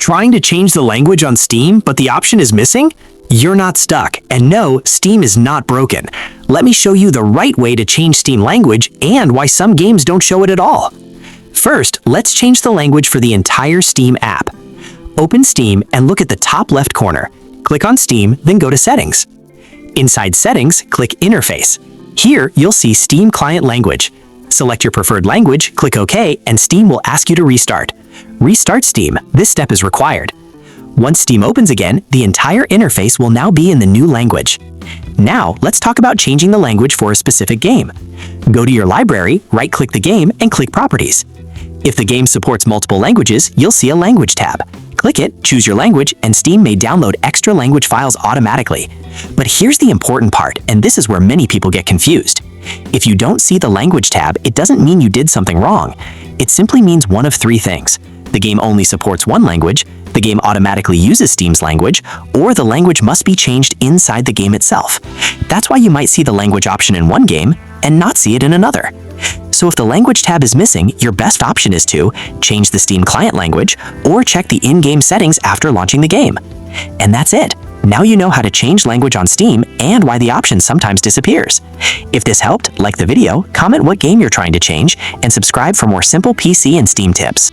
Trying to change the language on Steam, but the option is missing? You're not stuck, and no, Steam is not broken. Let me show you the right way to change Steam language and why some games don't show it at all. First, let's change the language for the entire Steam app. Open Steam and look at the top left corner. Click on Steam, then go to Settings. Inside Settings, click Interface. Here, you'll see Steam Client Language. Select your preferred language, click OK, and Steam will ask you to restart. Restart Steam. This step is required. Once Steam opens again, the entire interface will now be in the new language. Now, let's talk about changing the language for a specific game. Go to your library, right-click the game, and click Properties. If the game supports multiple languages, you'll see a Language tab. Click it, choose your language, and Steam may download extra language files automatically. But here's the important part, and this is where many people get confused. If you don't see the Language tab, it doesn't mean you did something wrong. It simply means one of three things. The game only supports one language, the game automatically uses Steam's language, or the language must be changed inside the game itself. That's why you might see the language option in one game and not see it in another. So if the Language tab is missing, your best option is to change the Steam client language or check the in-game settings after launching the game. And that's it. Now you know how to change language on Steam and why the option sometimes disappears. If this helped, like the video, comment what game you're trying to change, and subscribe for more simple PC and Steam tips.